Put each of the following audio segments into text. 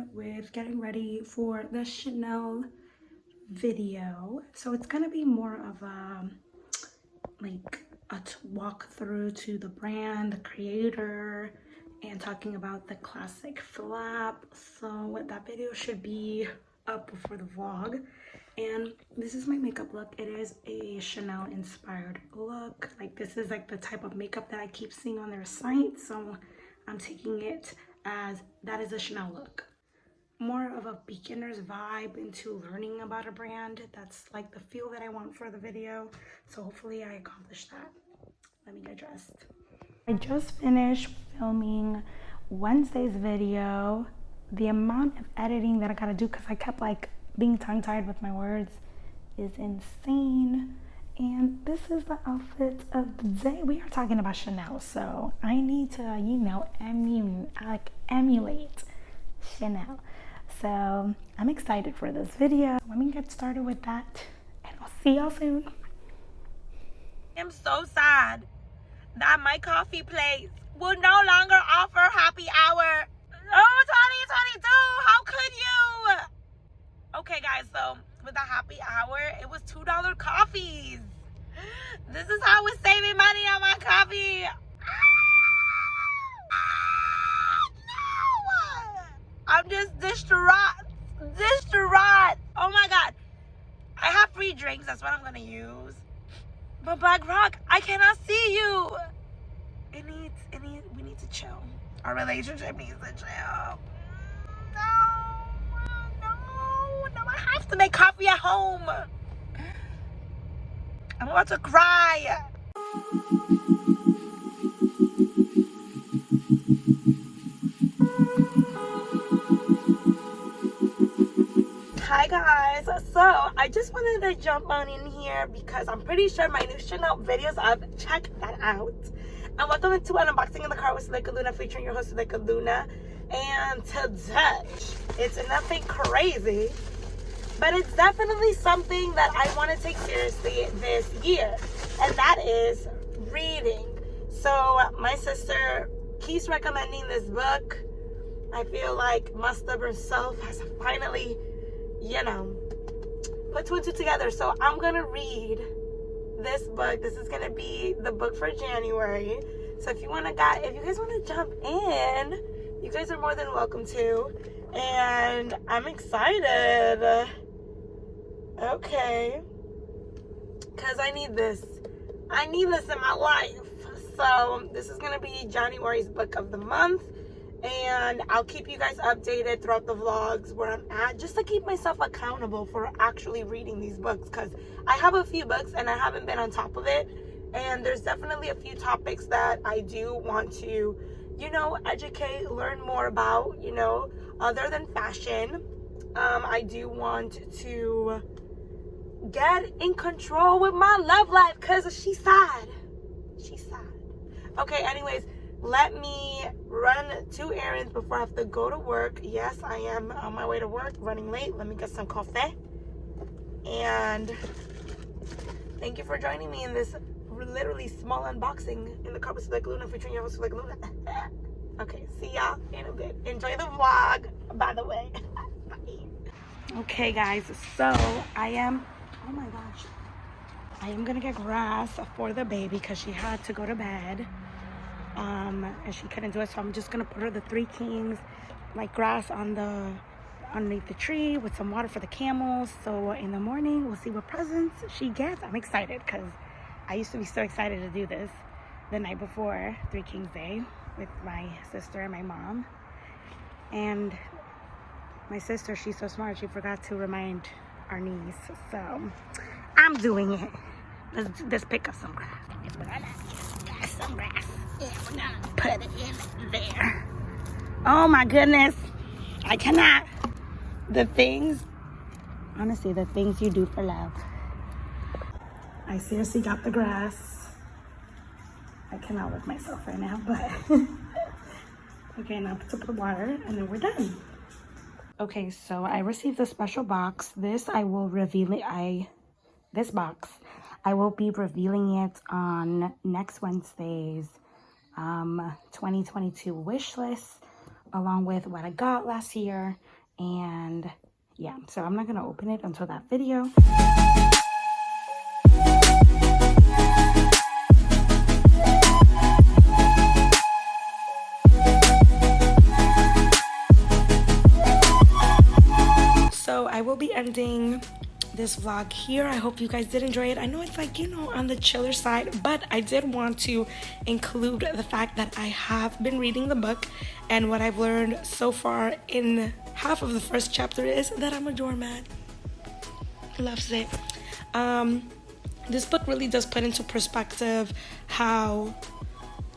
on with getting ready for the Chanel video. So it's gonna be more of a walkthrough to the brand, the creator, and talking about the classic flap. So that video should be up before the vlog. And this is my makeup look. It is a Chanel inspired look. Like, this is like the type of makeup that I keep seeing on their site, so I'm taking it as that is a Chanel look. More of a beginner's vibe into learning about a brand. That's like the feel that I want for the video, so hopefully I accomplish that. Let me get dressed. I just finished filming Wednesday's video. The amount of editing that I gotta do, because I kept like being tongue-tied with my words, is insane. And this is the outfit of the day. We are talking about Chanel, so I need to, you know, emulate Chanel. So I'm excited for this video. Let me get started with that, and I'll see y'all soon. I'm so sad that my coffee place will no longer offer happy hour. Oh, 2022, how could you? Okay guys, so with the happy hour, it was $2 coffees. This is how we're saving money on my coffee. No! I'm just distraught. Oh my God. I have free drinks, that's what I'm gonna use. But Black Rock, I cannot see you. We need to chill. Our relationship needs to chill. No, I have to make coffee at home. I'm about to cry. Hi guys, so I just wanted to jump on in here because I'm pretty sure my new Chanel videos, I've checked that out. And welcome to an unboxing in the car with Suleika Luna, featuring your host Suleika Luna. And today, it's nothing crazy, but it's definitely something that I want to take seriously this year, and that is reading. So my sister keeps recommending this book. I feel like my stubborn self has finally, you know, put two and two together. So I'm gonna read this book. This is gonna be the book for January. So if you guys want to jump in, you guys are more than welcome to. And I'm excited. Okay, because I need this in my life. So this is gonna be January's book of the month, and I'll keep you guys updated throughout the vlogs where I'm at, just to keep myself accountable for actually reading these books, because I have a few books and I haven't been on top of it. And there's definitely a few topics that I do want to, you know, educate, learn more about, you know, other than fashion. I do want to get in control with my love life, because she's sad. Okay, anyways, let me run 2 errands before I have to go to work. Yes, I am on my way to work, running late. Let me get some coffee. And thank you for joining me in this literally small unboxing in the car with Suleika Luna, featuring your host Suleika Luna. Okay, see y'all in a bit. Enjoy the vlog, by the way. Bye. Okay guys, so oh my gosh, I am gonna get grass for the baby because she had to go to bed, and she couldn't do it. So I'm just gonna put her the 3 Kings like grass underneath the tree with some water for the camels. So in the morning we'll see what presents she gets. I'm excited because I used to be so excited to do this the night before 3 Kings Day with my sister and my mom. And my sister, she's so smart, she forgot to remind our niece. So I'm doing it. Let's pick up some grass. We're gonna get some grass. Yeah, we're gonna put it in there. Oh my goodness. I cannot. Honestly, the things you do for love. I seriously got the grass. I cannot with myself right now, but okay, now to put water and then we're done. Okay, so I received a special box. This I will reveal it. This box, I will be revealing it on next Wednesday's 2022 wish list. along with what I got last year. And yeah, so I'm not gonna open it until that video. So I will be ending this vlog here. I hope you guys did enjoy it. I know it's like, you know, on the chiller side, but I did want to include the fact that I have been reading the book, and what I've learned so far in half of the first chapter is that I'm a doormat. Loves it. This book really does put into perspective how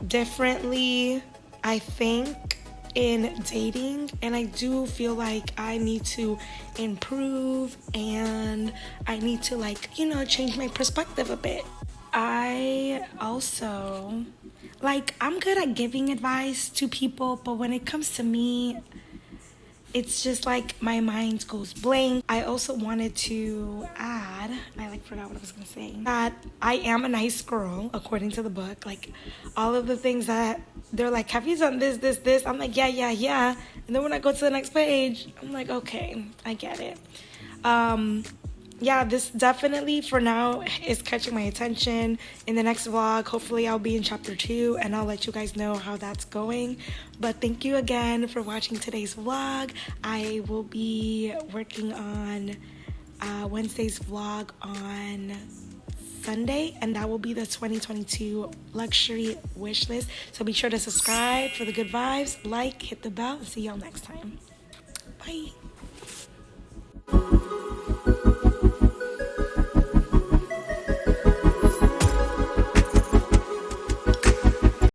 differently I think in dating, and I do feel like I need to improve and I need to, like, you know, change my perspective a bit. I also, like, I'm good at giving advice to people, but when it comes to me, it's just like my mind goes blank. I also wanted to add, I like forgot what I was gonna say, that I am a nice girl according to the book. Like, all of the things that they're like, have you done this? I'm like, yeah. And then when I go to the next page, I'm like, okay, I get it. Yeah, this definitely for now is catching my attention. In the next vlog, hopefully I'll be in chapter 2 and I'll let you guys know how that's going. But thank you again for watching today's vlog. I will be working on Wednesday's vlog on Sunday, and that will be the 2022 luxury wish list. So be sure to subscribe for the good vibes, like, hit the bell, and see y'all next time. Bye.